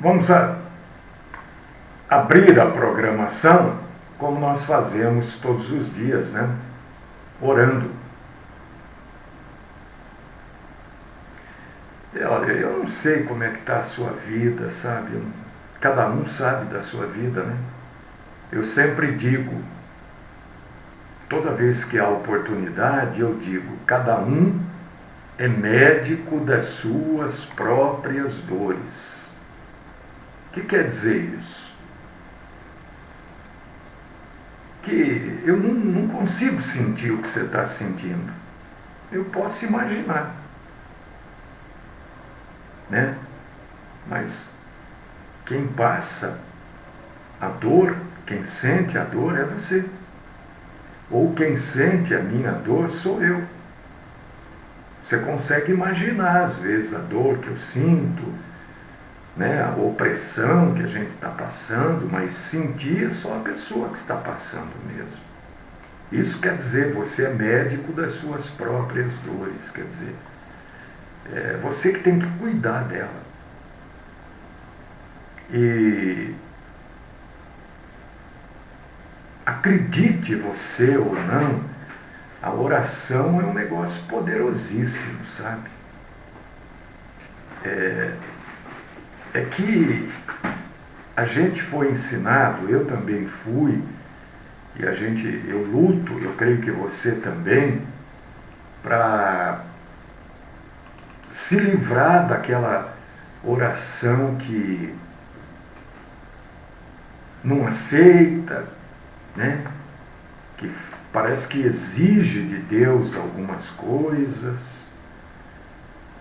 Vamos abrir a programação como nós fazemos todos os dias, né? Orando. Olha, eu não sei como é que está a sua vida, sabe? Cada um sabe da sua vida, né? Eu sempre digo, toda vez que há oportunidade, eu digo, cada um é médico das suas próprias dores. O que quer dizer isso? Que eu não consigo sentir o que você está sentindo. Eu posso imaginar, né? Mas quem passa a dor, quem sente a dor é você. Ou quem sente a minha dor sou eu. Você consegue imaginar, às vezes, a dor que eu sinto, né? A opressão que a gente está passando, mas sentir é só a pessoa que está passando mesmo. Isso quer dizer, você é médico das suas próprias dores, quer dizer, é você que tem que cuidar dela. E acredite você ou não, a oração é um negócio poderosíssimo, sabe? É que a gente foi ensinado, eu também fui, e eu luto, eu creio que você também, para se livrar daquela oração que não aceita, né? Que parece que exige de Deus algumas coisas.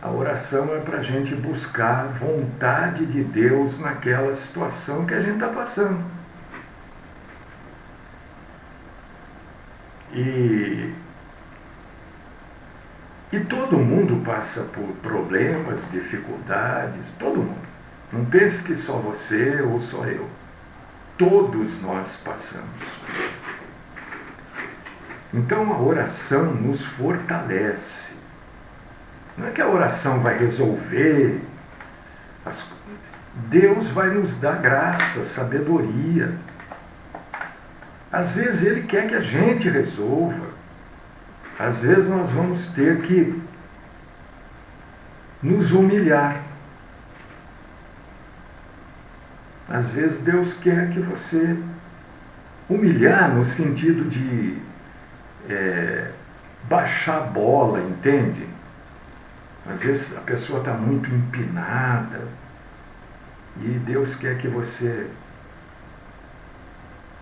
A oração é para a gente buscar a vontade de Deus naquela situação que a gente está passando. E todo mundo passa por problemas, dificuldades, todo mundo. Não pense que só você ou só eu. Todos nós passamos. Então a oração nos fortalece. Não é que a oração vai resolver. Deus vai nos dar graça, sabedoria. Às vezes Ele quer que a gente resolva. Às vezes nós vamos ter que nos humilhar. Às vezes Deus quer que você humilhar no sentido de baixar a bola, entende? Às vezes a pessoa está muito empinada e Deus quer que você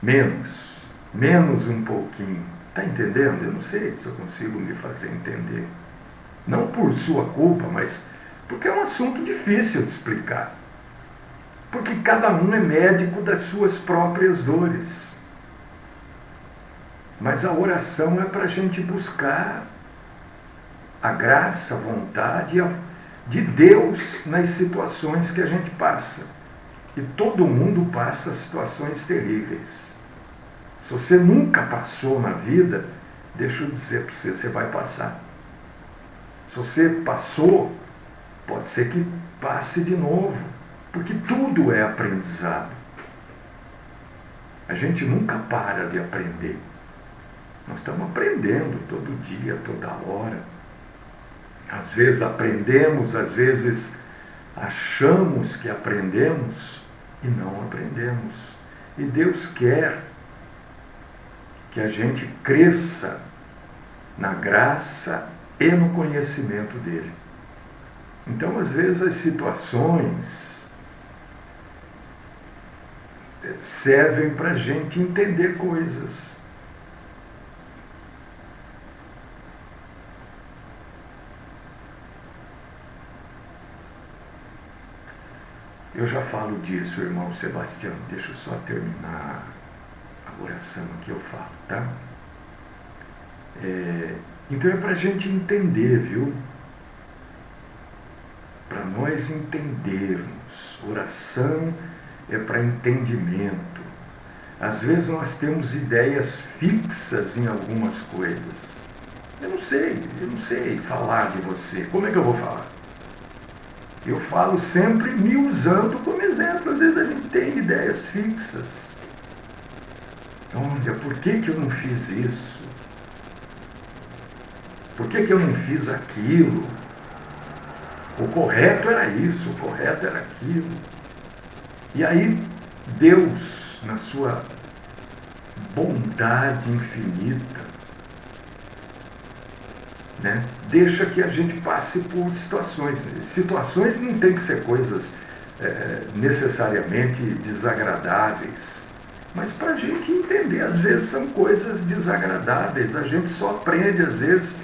menos um pouquinho. Está entendendo? Eu não sei se eu consigo me fazer entender. Não por sua culpa, mas porque é um assunto difícil de explicar. Porque cada um é médico das suas próprias dores. Mas a oração é para a gente buscar a graça, a vontade de Deus nas situações que a gente passa. E todo mundo passa situações terríveis. Se você nunca passou na vida, deixa eu dizer para você, você vai passar. Se você passou, pode ser que passe de novo, porque tudo é aprendizado. A gente nunca para de aprender. Nós estamos aprendendo todo dia, toda hora. Às vezes aprendemos, às vezes achamos que aprendemos e não aprendemos. E Deus quer que a gente cresça na graça e no conhecimento dele. Então, às vezes, as situações servem para a gente entender coisas. Eu já falo disso, irmão Sebastião. Deixa eu só terminar a oração que eu falo, tá? Então é para a gente entender, viu? Para nós entendermos. Oração é para entendimento. Às vezes nós temos ideias fixas em algumas coisas. Eu não sei falar de você. Como é que eu vou falar? Eu falo sempre me usando como exemplo. Às vezes a gente tem ideias fixas. Olha, por que eu não fiz isso? Por que eu não fiz aquilo? O correto era isso, o correto era aquilo. E aí Deus, na sua bondade infinita, né, deixa que a gente passe por situações. Situações não tem que ser coisas necessariamente desagradáveis, mas para a gente entender, às vezes são coisas desagradáveis, a gente só aprende às vezes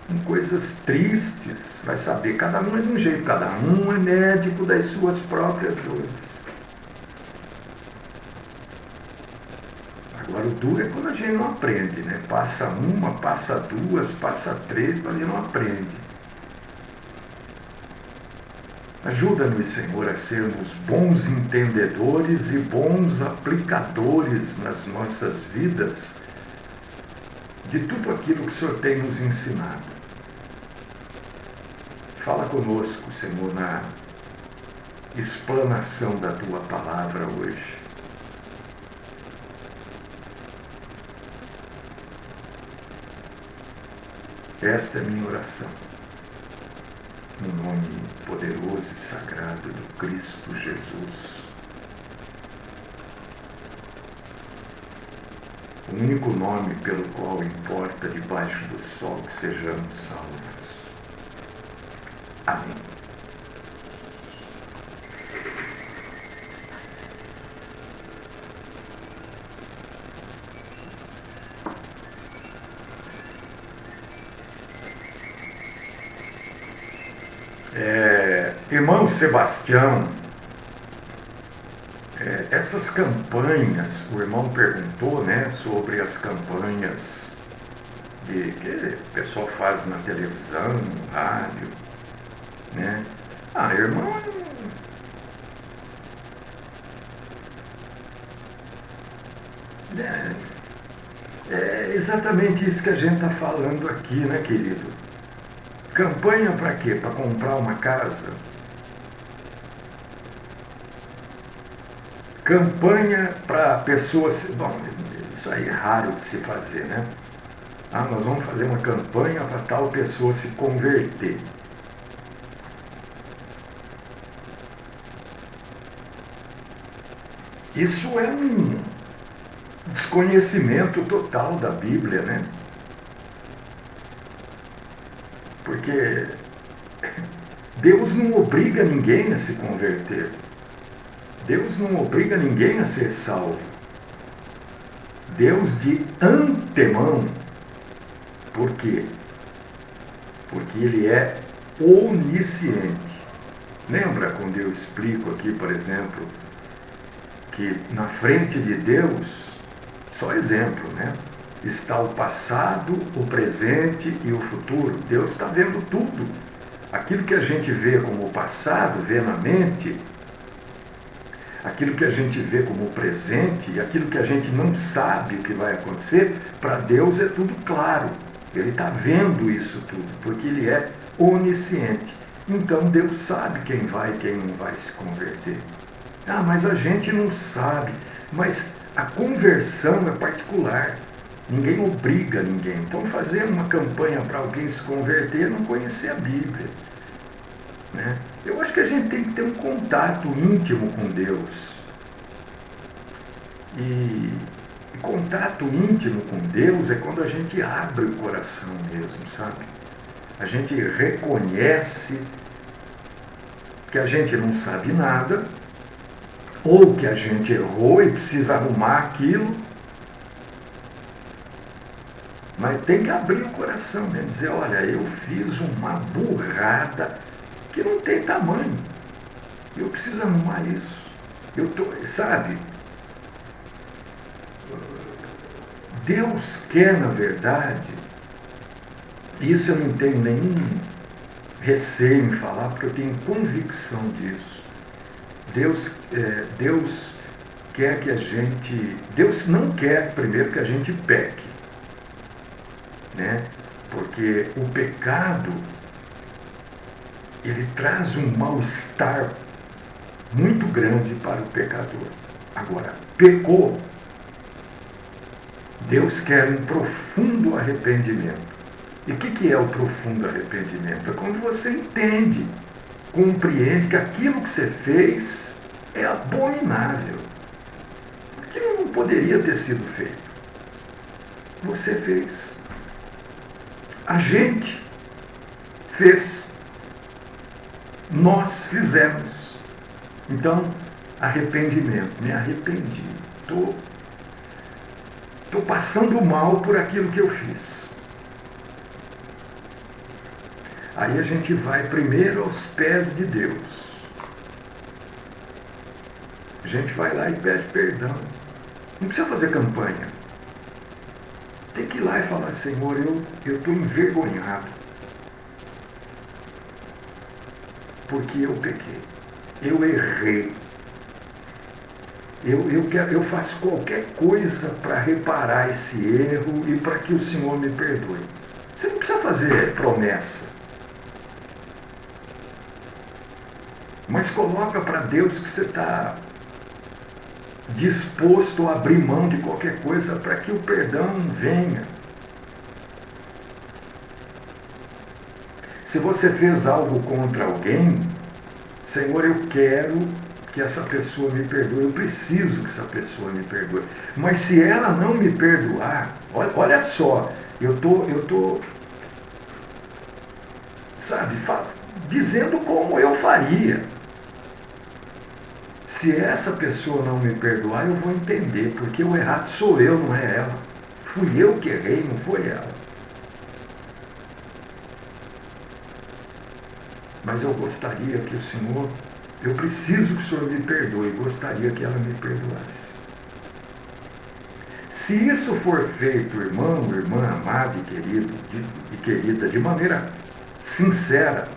com coisas tristes, vai saber, cada um é de um jeito, cada um é médico das suas próprias dores. Agora o duro é quando a gente não aprende, né? Passa uma, passa duas, passa três, mas a gente não aprende. Ajuda-nos, Senhor, a sermos bons entendedores e bons aplicadores nas nossas vidas de tudo aquilo que o Senhor tem nos ensinado. Fala conosco, Senhor, na explanação da Tua palavra hoje. Esta é a minha oração, no nome poderoso e sagrado do Cristo Jesus. O único nome pelo qual importa debaixo do sol que sejamos salvos. Amém. Irmão Sebastião, essas campanhas, o irmão perguntou, né, sobre as campanhas que o pessoal faz na televisão, no rádio, né? Irmão, é exatamente isso que a gente está falando aqui, né, querido? Campanha para quê? Para comprar uma casa? Campanha para pessoas... Bom, isso aí é raro de se fazer, né? Nós vamos fazer uma campanha para tal pessoa se converter. Isso é um desconhecimento total da Bíblia, né? Porque Deus não obriga ninguém a se converter. Deus não obriga ninguém a ser salvo. Deus de antemão. Por quê? Porque Ele é onisciente. Lembra quando eu explico aqui, por exemplo, que na frente de Deus, só exemplo, né? Está o passado, o presente e o futuro. Deus está vendo tudo. Aquilo que a gente vê como o passado, vê na mente, aquilo que a gente vê como o presente e aquilo que a gente não sabe o que vai acontecer, para Deus é tudo claro. Ele está vendo isso tudo, porque Ele é onisciente. Então Deus sabe quem vai e quem não vai se converter. Mas a gente não sabe. Mas a conversão é particular. Ninguém obriga ninguém. Então fazer uma campanha para alguém se converter é não conhecer a Bíblia, né? Eu acho que a gente tem que ter um contato íntimo com Deus. E contato íntimo com Deus é quando a gente abre o coração mesmo, sabe? A gente reconhece que a gente não sabe nada, ou que a gente errou e precisa arrumar aquilo. Mas tem que abrir o coração, né? Dizer, olha, eu fiz uma burrada que não tem tamanho. Eu preciso arrumar isso. Sabe? Deus quer, na verdade, isso eu não tenho nenhum receio em falar, porque eu tenho convicção disso. Deus quer que a gente... Deus não quer, primeiro, que a gente peque, né? Porque o pecado, ele traz um mal-estar muito grande para o pecador. Agora, pecou, Deus quer um profundo arrependimento. E o que é o profundo arrependimento? É quando você entende, compreende que aquilo que você fez é abominável. Aquilo não poderia ter sido feito. Você fez. A gente fez. Nós fizemos. Então, arrependimento. Me arrependi. Estou passando mal por aquilo que eu fiz. Aí a gente vai primeiro aos pés de Deus. A gente vai lá e pede perdão. Não precisa fazer campanha. Tem que ir lá e falar, Senhor, eu estou envergonhado. Porque eu pequei. Eu errei. Eu faço qualquer coisa para reparar esse erro e para que o Senhor me perdoe. Você não precisa fazer promessa. Mas coloca para Deus que você está disposto a abrir mão de qualquer coisa para que o perdão venha. Se você fez algo contra alguém, Senhor, eu quero que essa pessoa me perdoe, eu preciso que essa pessoa me perdoe. Mas se ela não me perdoar, olha só, eu tô, sabe, dizendo como eu faria. Se essa pessoa não me perdoar, eu vou entender, porque o errado sou eu, não é ela. Fui eu que errei, não foi ela. Mas eu gostaria que o Senhor, eu preciso que o Senhor me perdoe, gostaria que ela me perdoasse. Se isso for feito, irmão, irmã, amado e querida, de maneira sincera,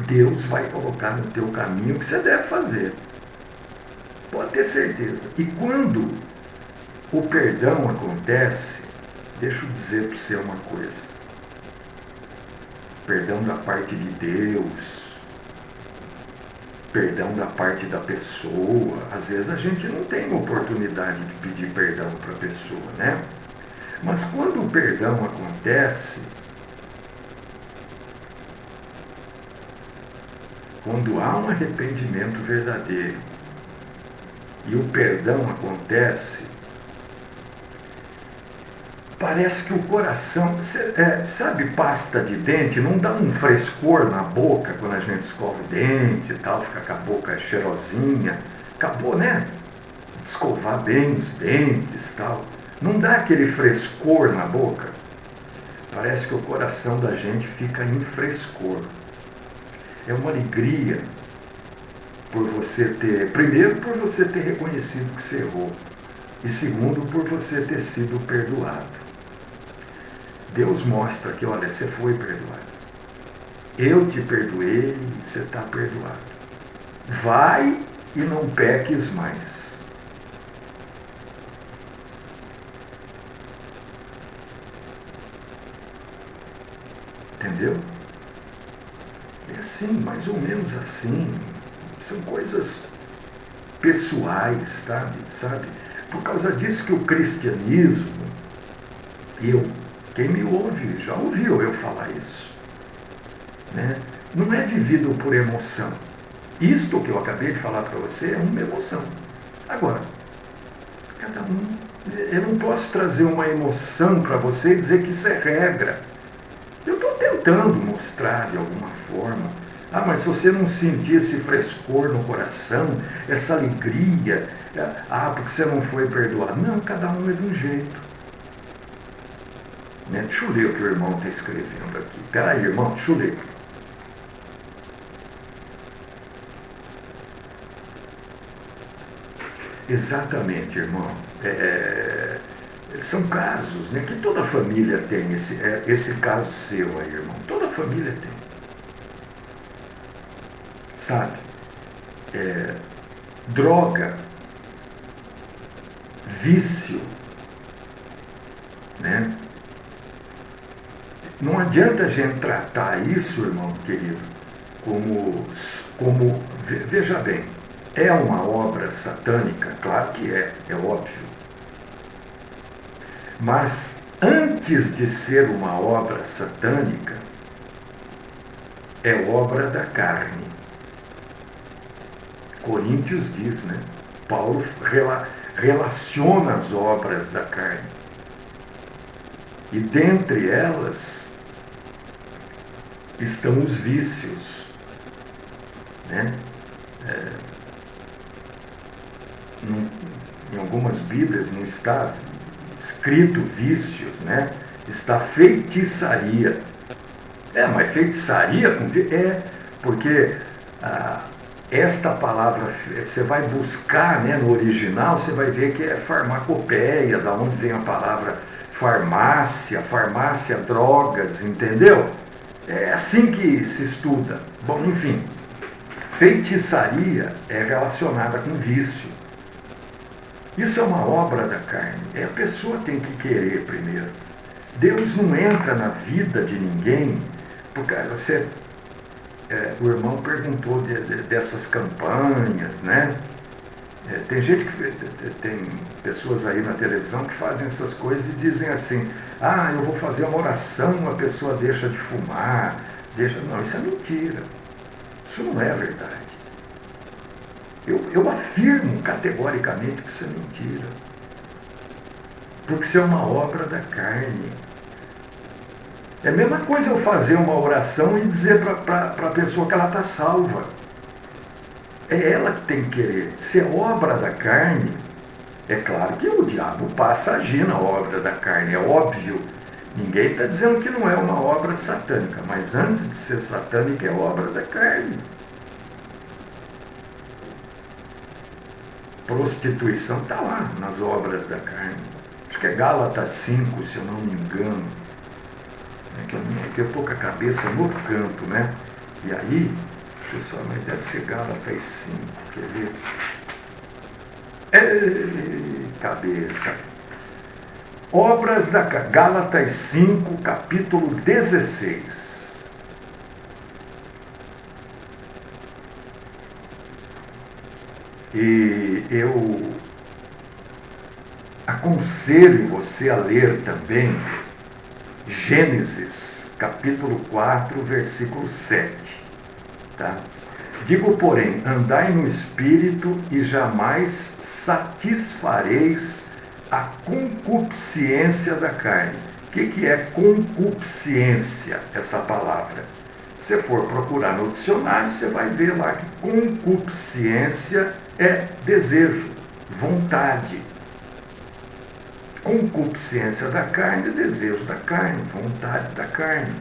Deus vai colocar no teu caminho o que você deve fazer. Pode ter certeza. E quando o perdão acontece, deixa eu dizer para você uma coisa. Perdão da parte de Deus, perdão da parte da pessoa. Às vezes a gente não tem oportunidade de pedir perdão para a pessoa, né? Mas quando o perdão acontece, quando há um arrependimento verdadeiro e o perdão acontece, parece que o coração, sabe, pasta de dente, não dá um frescor na boca quando a gente escova o dente e tal, fica com a boca cheirosinha, acabou, né? De escovar bem os dentes e tal. Não dá aquele frescor na boca. Parece que o coração da gente fica em frescor. É uma alegria por você ter, primeiro, por você ter reconhecido que você errou, e segundo, por você ter sido perdoado. Deus mostra que, olha, você foi perdoado. Eu te perdoei, você está perdoado. Vai e não peques mais. Entendeu? É assim, mais ou menos assim. São coisas pessoais, sabe? Por causa disso que o cristianismo, quem me ouve já ouviu eu falar isso, né? Não é vivido por emoção. Isto que eu acabei de falar para você é uma emoção. Agora, cada um, eu não posso trazer uma emoção para você e dizer que isso é regra. Eu estou tentando mostrar de alguma forma. Ah, mas se você não sentir esse frescor no coração, essa alegria, porque você não foi perdoado. Não, cada um é de um jeito. Né? Deixa eu ler o que o irmão está escrevendo aqui. Peraí, irmão, deixa eu ler. Exatamente, irmão. São casos, né, que toda família tem, esse caso seu aí, irmão. Toda família tem. Sabe? Droga, vício, né? não adianta a gente tratar isso, irmão querido, como veja bem, é uma obra satânica? Claro que é óbvio. Mas antes de ser uma obra satânica, é obra da carne. Coríntios diz, né? Paulo relaciona as obras da carne. E dentre elas estão os vícios, né? Em algumas Bíblias não está escrito vícios, né? Está feitiçaria. Mas feitiçaria com porque esta palavra, você vai buscar, né, no original, você vai ver que é farmacopeia, da onde vem a palavra farmácia, drogas, entendeu? É assim que se estuda. Bom, enfim, feitiçaria é relacionada com vício. Isso é uma obra da carne. A pessoa tem que querer primeiro. Deus não entra na vida de ninguém, porque o irmão perguntou dessas campanhas, né? Tem gente tem pessoas aí na televisão que fazem essas coisas e dizem assim: eu vou fazer uma oração, a pessoa deixa de fumar, Não, isso é mentira. Isso não é verdade. Eu afirmo categoricamente que isso é mentira. Porque isso é uma obra da carne. É a mesma coisa eu fazer uma oração e dizer para a pessoa que ela está salva. É ela que tem que querer. Se é obra da carne, é claro que o diabo passa a agir na obra da carne, é óbvio. Ninguém está dizendo que não é uma obra satânica, mas antes de ser satânica é obra da carne. Prostituição está lá nas obras da carne. Acho que é Gálatas 5, se eu não me engano. Que eu estou com a cabeça no canto, né? E aí, pessoal, mas deve ser Gálatas 5, quer ver? Cabeça. Obras da Gálatas 5, capítulo 16. E eu aconselho você a ler também Gênesis, capítulo 4, versículo 7. Tá? Digo, porém, andai no Espírito e jamais satisfareis a concupiscência da carne. O que é concupiscência, essa palavra? Se for procurar no dicionário, você vai ver lá que concupiscência é desejo, vontade. Concupiscência da carne é desejo da carne, vontade da carne.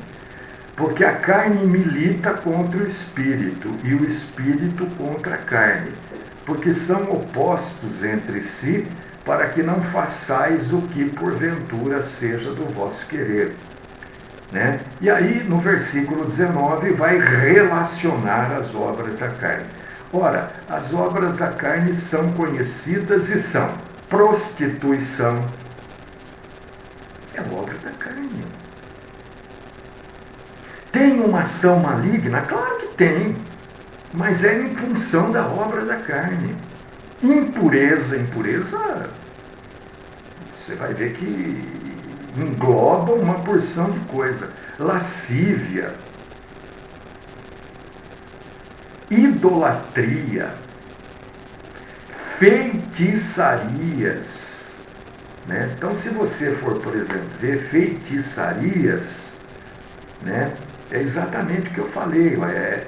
Porque a carne milita contra o espírito e o espírito contra a carne, porque são opostos entre si, para que não façais o que porventura seja do vosso querer. Né? E aí, no versículo 19, vai relacionar as obras da carne. Ora, as obras da carne são conhecidas e são prostituição. É obra da carne. Tem uma ação maligna? Claro que tem, mas é em função da obra da carne. Impureza, você vai ver que engloba uma porção de coisa. Lascívia, idolatria, feitiçarias. Né? Então, se você for, por exemplo, ver feitiçarias, né? É exatamente o que eu falei,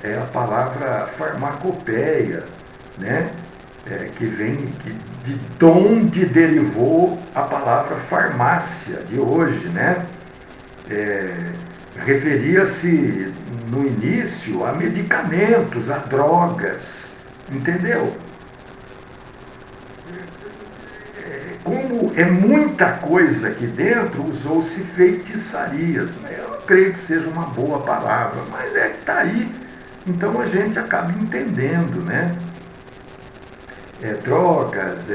é a palavra farmacopeia, né? Que vem de onde derivou a palavra farmácia de hoje, né? Referia-se no início a medicamentos, a drogas, entendeu? Como é muita coisa aqui dentro, usou-se feitiçarias. Eu não creio que seja uma boa palavra, mas é que está aí. Então a gente acaba entendendo, né? Drogas,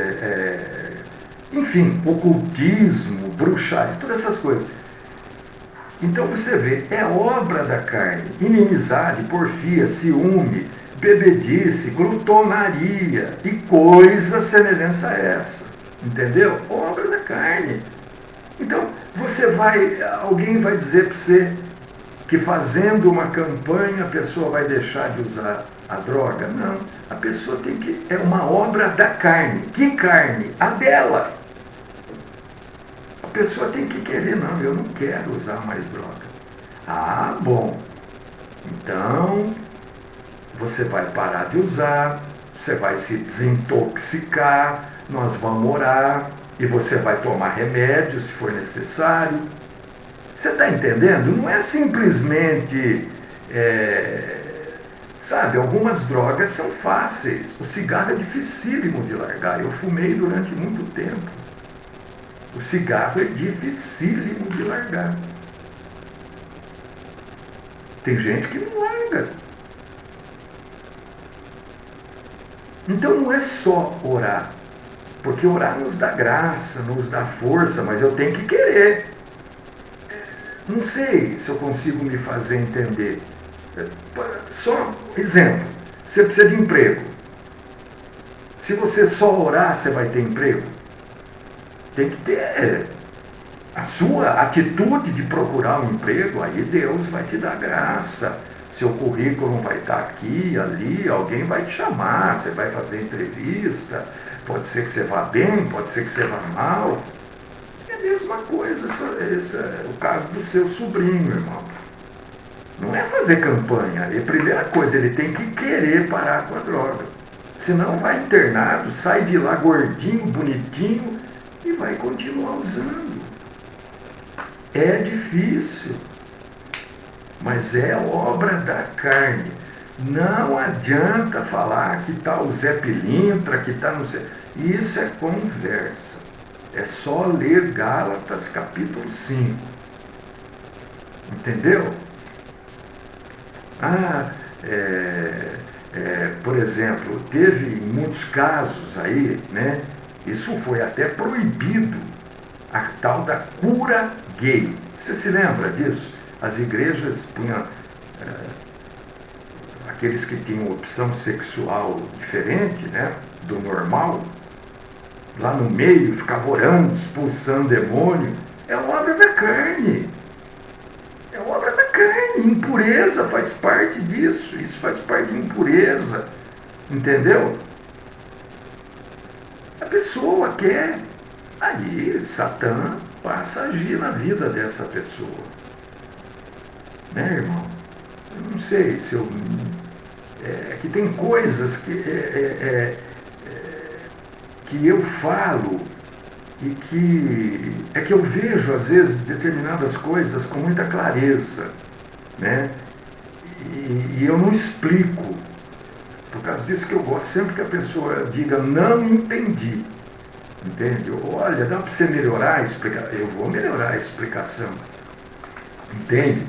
enfim, ocultismo, bruxaria, todas essas coisas. Então você vê, é obra da carne, inimizade, porfia, ciúme, bebedice, glutonaria e coisas semelhantes a essa. Entendeu? Obra da carne. Então, alguém vai dizer para você que fazendo uma campanha a pessoa vai deixar de usar a droga? Não, a pessoa é uma obra da carne. Que carne? A dela. A pessoa tem que querer, não, eu não quero usar mais droga. Ah, bom, então você vai parar de usar, você vai se desintoxicar, nós vamos orar, e você vai tomar remédio se for necessário. Você está entendendo? Não é simplesmente, sabe, algumas drogas são fáceis. O cigarro é dificílimo de largar. Eu fumei durante muito tempo. O cigarro é dificílimo de largar. Tem gente que não larga. Então não é só orar. Porque orar nos dá graça, nos dá força, mas eu tenho que querer. Não sei se eu consigo me fazer entender. Só exemplo, você precisa de emprego. Se você só orar, você vai ter emprego? Tem que ter a sua atitude de procurar um emprego, aí Deus vai te dar graça. Seu currículo vai estar aqui, ali, alguém vai te chamar, você vai fazer entrevista, pode ser que você vá bem, pode ser que você vá mal. É a mesma coisa, esse é o caso do seu sobrinho, irmão. Não é fazer campanha, a primeira coisa, ele tem que querer parar com a droga. Senão vai internado, sai de lá gordinho, bonitinho e vai continuar usando. É difícil, mas é obra da carne. Não adianta falar que está o Zé Pilintra, que está no Zé. Isso é conversa. É só ler Gálatas capítulo 5. Entendeu? Por exemplo, teve muitos casos aí, né? Isso foi até proibido, a tal da cura gay. Você se lembra disso? As igrejas punham aqueles que tinham opção sexual diferente, né, do normal, lá no meio, ficava orando, expulsando demônio. É obra da carne. É obra da carne. Impureza faz parte disso. Isso faz parte de impureza. Entendeu? A pessoa quer. Aí Satã passa a agir na vida dessa pessoa. Né, irmão? Eu não sei se eu... que tem coisas que eu falo e que eu vejo, às vezes, determinadas coisas com muita clareza, né? E eu não explico. Por causa disso que eu gosto sempre que a pessoa diga, não entendi. Entende? Olha, dá para você melhorar a explicação? Eu vou melhorar a explicação. Entende?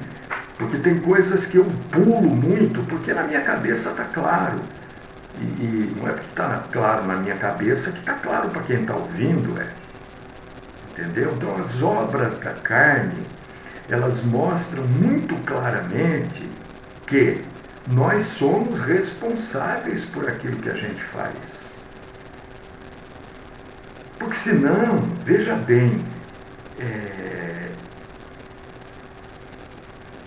Porque tem coisas que eu pulo muito, porque na minha cabeça está claro. E não é porque está claro na minha cabeça que está claro para quem está ouvindo, entendeu? Então as obras da carne, elas mostram muito claramente que nós somos responsáveis por aquilo que a gente faz. Porque senão, veja bem,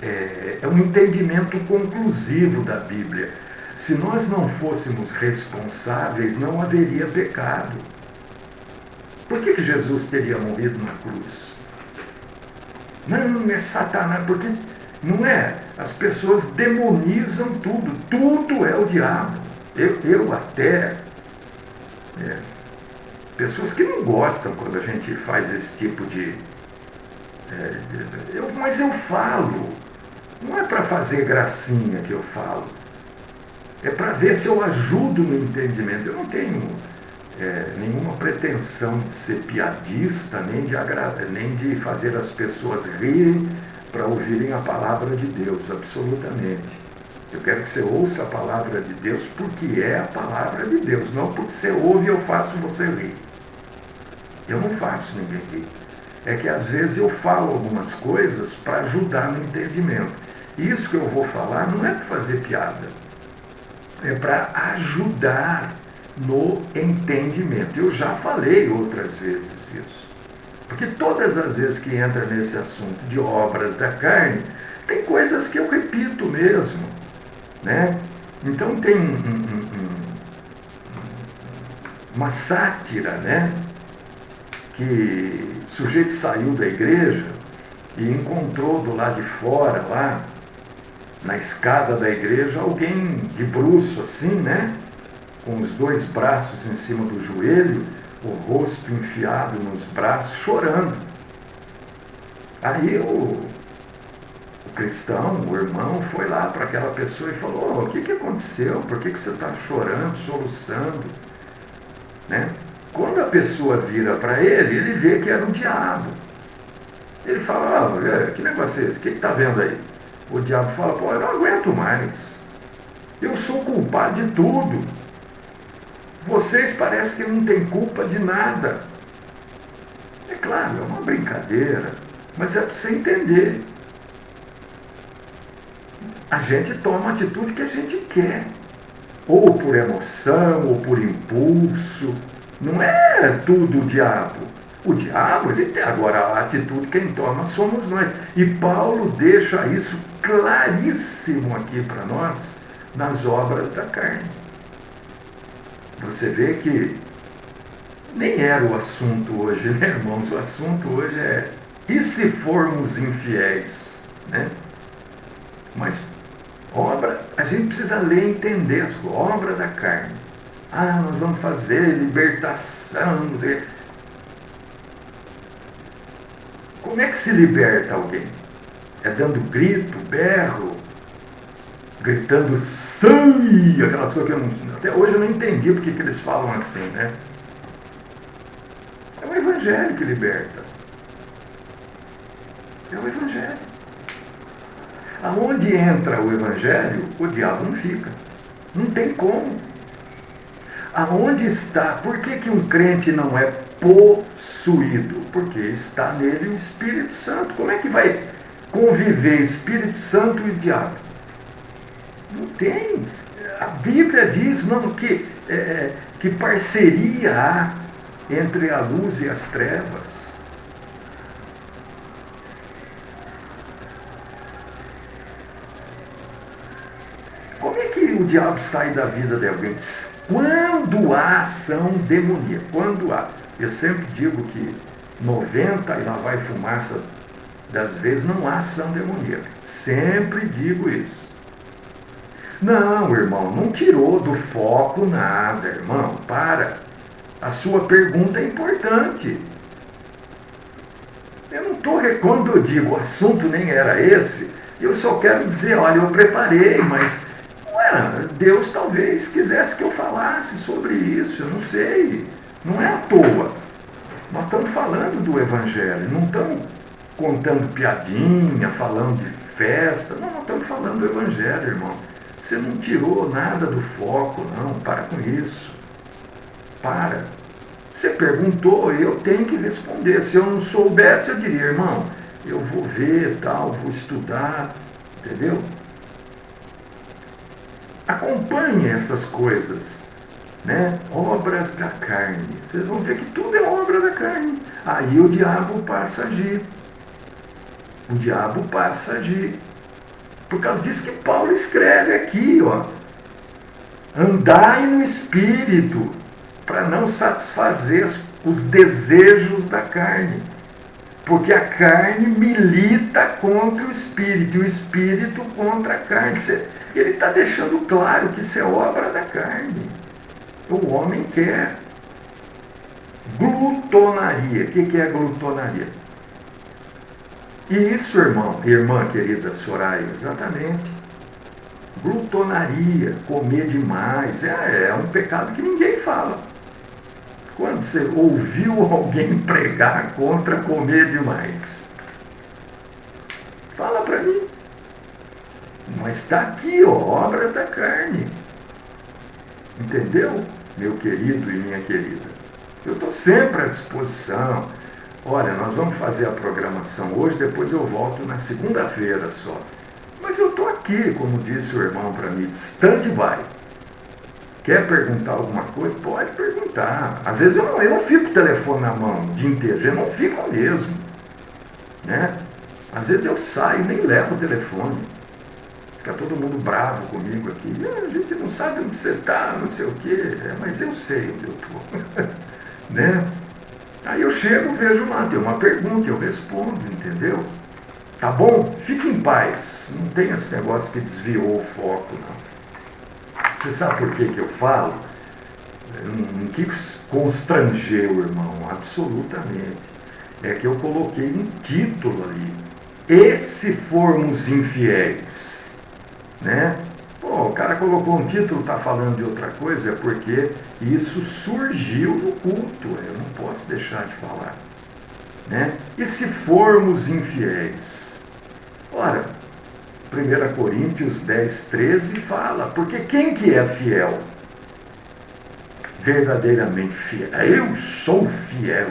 é um entendimento conclusivo da Bíblia. Se nós não fôssemos responsáveis, não haveria pecado. Por que Jesus teria morrido na cruz? Não, é Satanás, porque não é. As pessoas demonizam tudo. Tudo é o diabo. Eu até... pessoas que não gostam quando a gente faz esse tipo de... mas eu falo. Não é para fazer gracinha que eu falo. É para ver se eu ajudo no entendimento. Eu não tenho nenhuma pretensão de ser piadista, nem de fazer as pessoas rirem para ouvirem a palavra de Deus, absolutamente. Eu quero que você ouça a palavra de Deus porque é a palavra de Deus, não porque você ouve e eu faço você rir. Eu não faço ninguém rir. é que às vezes eu falo algumas coisas para ajudar no entendimento. Isso que eu vou falar não é para fazer piada, é para ajudar no entendimento. Eu já falei outras vezes isso. Porque todas as vezes que entra nesse assunto de obras da carne, tem coisas que eu repito mesmo, né? Então tem uma sátira, né? Que o sujeito saiu da igreja e encontrou do lado de fora, lá, na escada da igreja, alguém de bruço assim, né? Com os dois braços em cima do joelho, o rosto enfiado nos braços, chorando. Aí o cristão, o irmão, foi lá para aquela pessoa e falou: o que aconteceu? Por que você está chorando, soluçando? Né? Quando a pessoa vira para ele, ele vê que era o diabo. Ele fala: que negócio é esse? O que está vendo aí? O diabo fala: eu não aguento mais. Eu sou culpado de tudo. Vocês parecem que não têm culpa de nada. É claro, é uma brincadeira, mas é para você entender. A gente toma a atitude que a gente quer. Ou por emoção, ou por impulso. Não é tudo o diabo. O diabo, ele tem agora a atitude, quem toma somos nós. E Paulo deixa isso claríssimo aqui para nós, nas obras da carne. Você vê que nem era o assunto hoje, né, irmãos? O assunto hoje é: e se formos infiéis? Né? Mas obra, a gente precisa ler e entender as obras da carne. Nós vamos fazer libertação. Como é que se liberta alguém? É dando grito, berro, gritando sangue, aquelas coisas que eu não, até hoje eu não entendi porque que eles falam assim, né? É o Evangelho que liberta. É o Evangelho. Aonde entra o Evangelho, o diabo não fica. Não tem como. Aonde está? Por que um crente não é possuído? Porque está nele o Espírito Santo. Como é que vai conviver Espírito Santo e diabo? Não tem. A Bíblia diz que parceria há entre a luz e as trevas. Como é que o diabo sai da vida de alguém? Quando há ação demoníaca. Quando há. Eu sempre digo que 90 e lá vai fumaça das vezes não há ação demoníaca. Sempre digo isso. Não, irmão, não tirou do foco nada, irmão. Para. A sua pergunta é importante. Eu não estou. Quando eu digo o assunto nem era esse, eu só quero dizer: olha, eu preparei, mas Deus talvez quisesse que eu falasse sobre isso, eu não sei. Não é à toa. Nós estamos falando do Evangelho, não estamos contando piadinha, falando de festa. Não, nós estamos falando do Evangelho, irmão. Você não tirou nada do foco, não. Para com isso. Para. Você perguntou, eu tenho que responder. Se eu não soubesse, eu diria: irmão, eu vou ver, tal, vou estudar, entendeu? Acompanhe essas coisas, né? Obras da carne. Vocês vão ver que tudo é obra da carne. Aí o diabo passa a agir. O diabo passa a agir. Por causa disso que Paulo escreve aqui, ó: andai no Espírito, para não satisfazer os desejos da carne. Porque a carne milita contra o Espírito, e o Espírito contra a carne. Ele está deixando claro que isso é obra da carne. O homem quer glutonaria. O que é glutonaria? E isso, irmão, irmã querida Soraya, exatamente. Glutonaria, comer demais, é um pecado que ninguém fala. Quando você ouviu alguém pregar contra comer demais? Fala para mim. Mas está aqui, ó, obras da carne. Entendeu, meu querido e minha querida? Eu estou sempre à disposição. olha, nós vamos fazer a programação hoje, depois eu volto na segunda-feira só. Mas eu estou aqui, como disse o irmão para mim, de stand-by. Quer perguntar alguma coisa? Pode perguntar. Às vezes eu não fico com o telefone na mão o dia inteiro, eu não fico mesmo. Né? Às vezes eu saio, nem levo o telefone. Fica todo mundo bravo comigo aqui. A gente não sabe onde você está, não sei o quê. Mas eu sei onde eu estou. Né? Aí eu chego, vejo lá, tem uma pergunta, eu respondo, entendeu? Tá bom? Fique em paz. Não tem esse negócio que desviou o foco, não. Você sabe por que eu falo? Não quis constranger o irmão, absolutamente. É que eu coloquei um título ali. E se formos infiéis? Né? Pô, o cara colocou um título, está falando de outra coisa, é porque isso surgiu no culto. Eu não posso deixar de falar. Né? E se formos infiéis? Ora, 1 Coríntios 10, 13 fala, porque quem que é fiel? Verdadeiramente fiel. Eu sou fiel.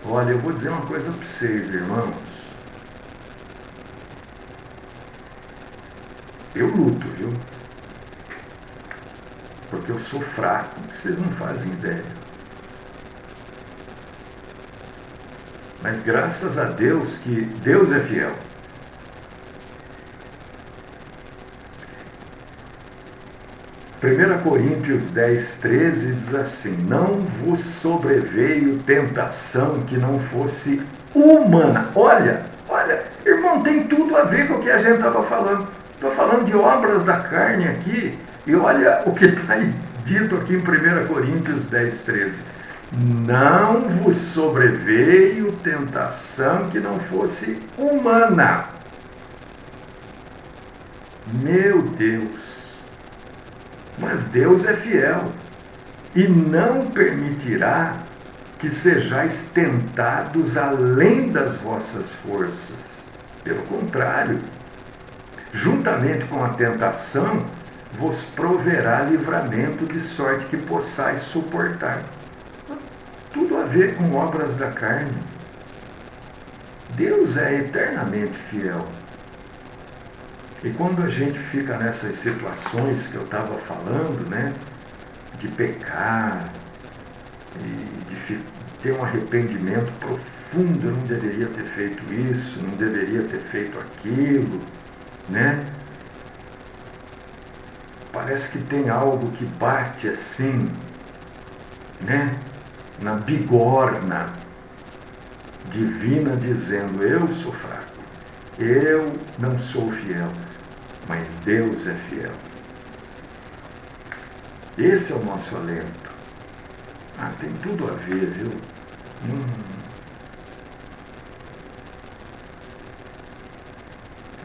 Olha, eu vou dizer uma coisa para vocês, irmãos. Eu luto, viu? Porque eu sou fraco, vocês não fazem ideia. Mas graças a Deus que Deus é fiel. Coríntios 10, 13 diz assim, não vos sobreveio tentação que não fosse humana. Olha, irmão, tem tudo a ver com o que a gente estava falando. Estou falando de obras da carne aqui, e olha o que está dito aqui em 1 Coríntios 10, 13. Não vos sobreveio tentação que não fosse humana. Meu Deus! Mas Deus é fiel e não permitirá que sejais tentados além das vossas forças. Pelo contrário, juntamente com a tentação, vos proverá livramento de sorte que possais suportar. Tudo a ver com obras da carne. Deus é eternamente fiel. E quando a gente fica nessas situações que eu estava falando, né, de pecar, e de ter um arrependimento profundo, eu não deveria ter feito isso, não deveria ter feito aquilo, né? Parece que tem algo que bate assim, né, na bigorna divina, dizendo, eu sou fraco, eu não sou fiel. Mas Deus é fiel. Esse é o nosso alento. Tem tudo a ver, viu?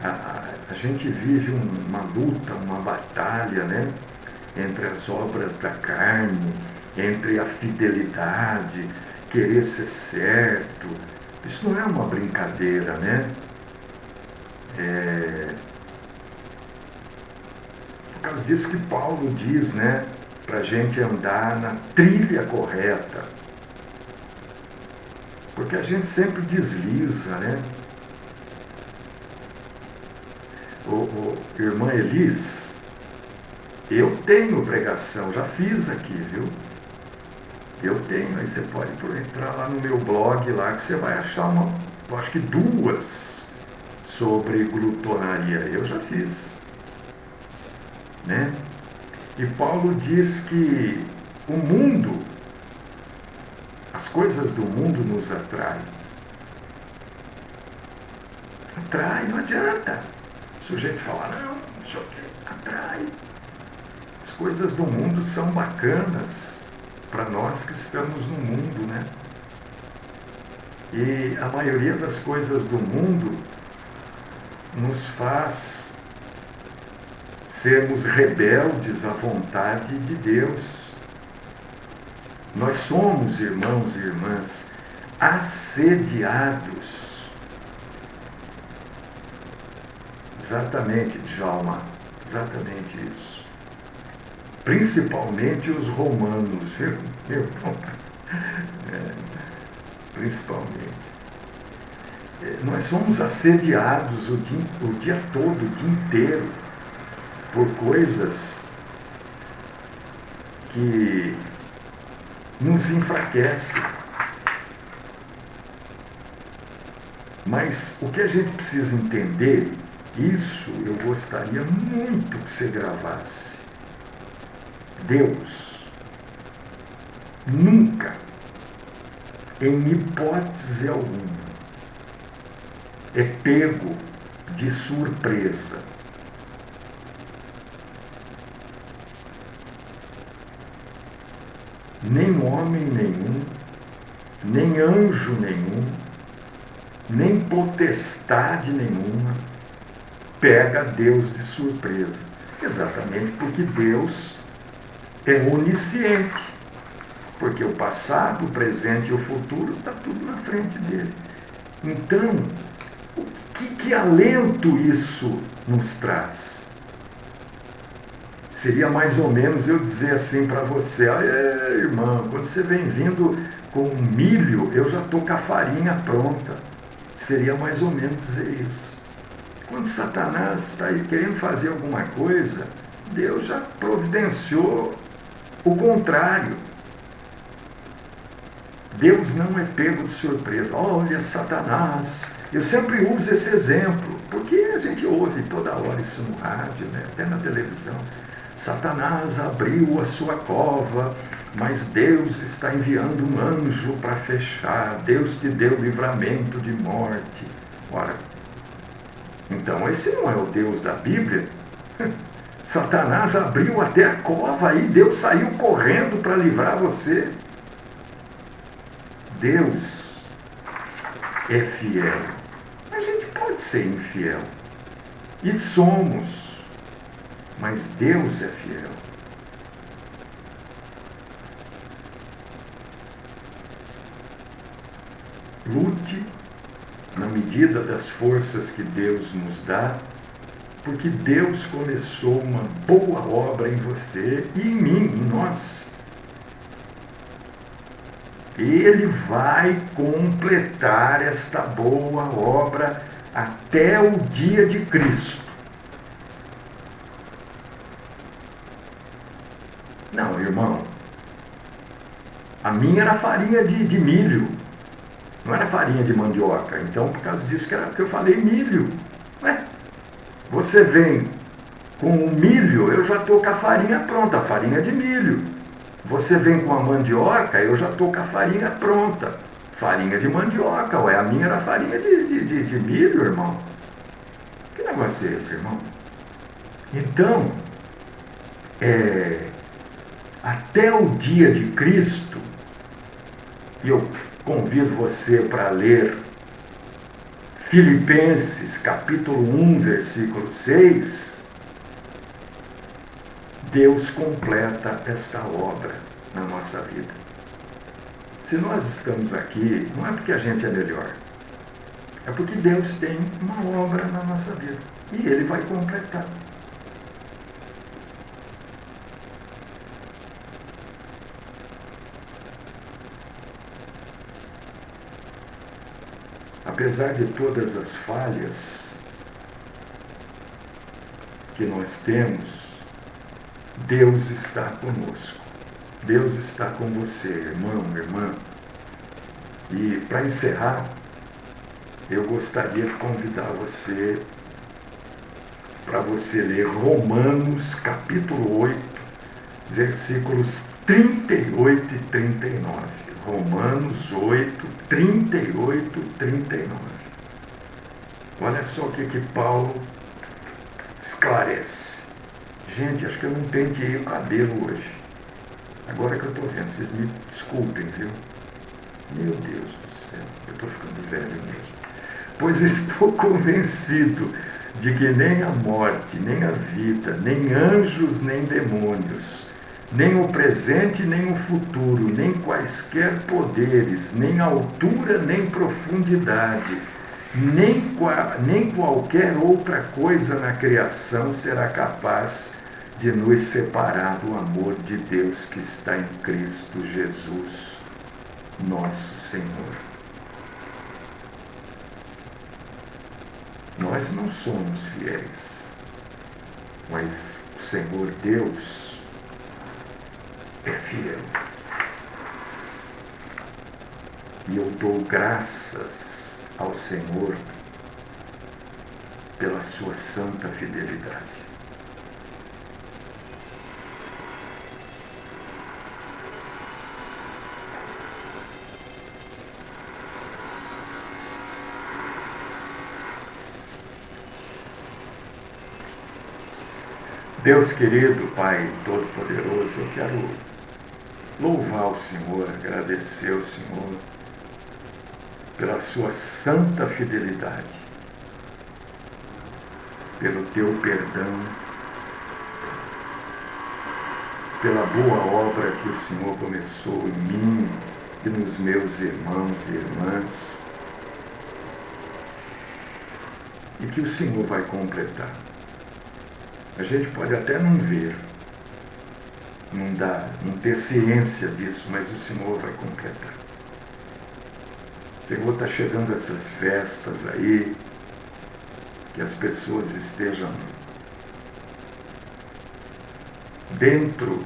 A gente vive uma luta, uma batalha, né? Entre as obras da carne, entre a fidelidade, querer ser certo. Isso não é uma brincadeira, né? Por causa disso que Paulo diz, né, para a gente andar na trilha correta. Porque a gente sempre desliza, né? Irmã Elis, eu tenho pregação, já fiz aqui, viu? Eu tenho, aí você pode entrar lá no meu blog lá que você vai achar eu acho que 2 sobre glutonaria. Eu já fiz. Né? E Paulo diz que o mundo, as coisas do mundo nos atraem. Atrai, não adianta. O sujeito fala, não, isso aqui atrai. As coisas do mundo são bacanas para nós que estamos no mundo, né? E a maioria das coisas do mundo nos faz sermos rebeldes à vontade de Deus. Nós somos, irmãos e irmãs, assediados. Exatamente, Djalma, exatamente isso. Principalmente os romanos, viu? principalmente. Nós somos assediados o dia todo, o dia inteiro, por coisas que nos enfraquecem. Mas o que a gente precisa entender, isso eu gostaria muito que você gravasse. Deus nunca, em hipótese alguma, é pego de surpresa. Nem homem nenhum, nem anjo nenhum, nem potestade nenhuma pega Deus de surpresa. Exatamente porque Deus é onisciente. Porque o passado, o presente e o futuro está tudo na frente dele. Então, que alento isso nos traz? Seria mais ou menos eu dizer assim para você: irmão, quando você vem vindo com milho, eu já estou com a farinha pronta. Seria mais ou menos dizer isso. Quando Satanás está aí querendo fazer alguma coisa, Deus já providenciou o contrário. Deus não é pego de surpresa. Olha, Satanás. Eu sempre uso esse exemplo, porque a gente ouve toda hora isso no rádio, né? Até na televisão. Satanás abriu a sua cova, mas Deus está enviando um anjo para fechar. Deus te deu livramento de morte. Ora, então esse não é o Deus da Bíblia? Satanás abriu até a cova e Deus saiu correndo para livrar você. Deus é fiel. A gente pode ser infiel. E somos. Mas Deus é fiel. Lute na medida das forças que Deus nos dá, porque Deus começou uma boa obra em você e em mim, em nós. Ele vai completar esta boa obra até o dia de Cristo. Não, irmão, a minha era farinha de milho, não era farinha de mandioca. Então, por causa disso que eu falei milho. Ué, você vem com o milho, eu já estou com a farinha pronta, a farinha de milho. Você vem com a mandioca, eu já estou com a farinha pronta. Farinha de mandioca, ué, a minha era farinha de milho, irmão. Que negócio é esse, irmão? Então, até o dia de Cristo, e eu convido você para ler Filipenses capítulo 1, versículo 6, Deus completa esta obra na nossa vida. Se nós estamos aqui, não é porque a gente é melhor, é porque Deus tem uma obra na nossa vida e Ele vai completar. Apesar de todas as falhas que nós temos, Deus está conosco. Deus está com você, irmão, irmã. E para encerrar, eu gostaria de convidar você para você ler Romanos capítulo 8, versículos 38 e 39. Romanos 8, 38 e 39. Olha só o que Paulo esclarece. Gente, acho que eu não penteei o cabelo hoje. Agora que eu estou vendo, vocês me desculpem, viu? Meu Deus do céu, eu estou ficando velho mesmo. Pois estou convencido de que nem a morte, nem a vida, nem anjos, nem demônios, nem o presente, nem o futuro, nem quaisquer poderes, nem altura, nem profundidade, nem qualquer outra coisa na criação será capaz de nos separar do amor de Deus que está em Cristo Jesus, nosso Senhor. nós não somos fiéis, mas o Senhor Deus é fiel. E eu dou graças ao Senhor pela sua santa fidelidade. Deus querido, Pai Todo-Poderoso, eu quero louvar o Senhor, agradecer ao Senhor pela sua santa fidelidade, pelo teu perdão, pela boa obra que o Senhor começou em mim e nos meus irmãos e irmãs, e que o Senhor vai completar. A gente pode até não ver, não ter ciência disso, mas o Senhor vai completar. O Senhor está chegando essas festas aí, que as pessoas estejam dentro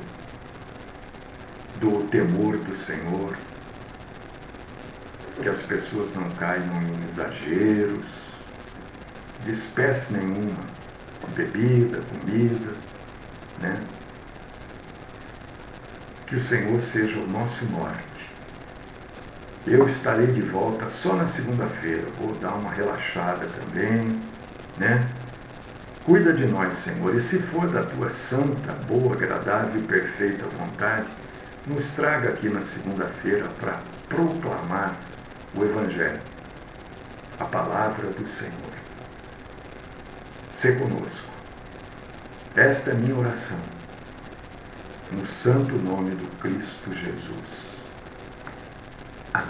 do temor do Senhor, que as pessoas não caiam em exageros, de espécie nenhuma, bebida, comida, né? Que o Senhor seja o nosso norte. Eu estarei de volta só na segunda-feira, vou dar uma relaxada também, né? Cuida de nós, Senhor, e se for da tua santa, boa, agradável e perfeita vontade, nos traga aqui na segunda-feira para proclamar o Evangelho, a palavra do Senhor. Sê conosco. Esta é minha oração, no santo nome do Cristo Jesus. Amém.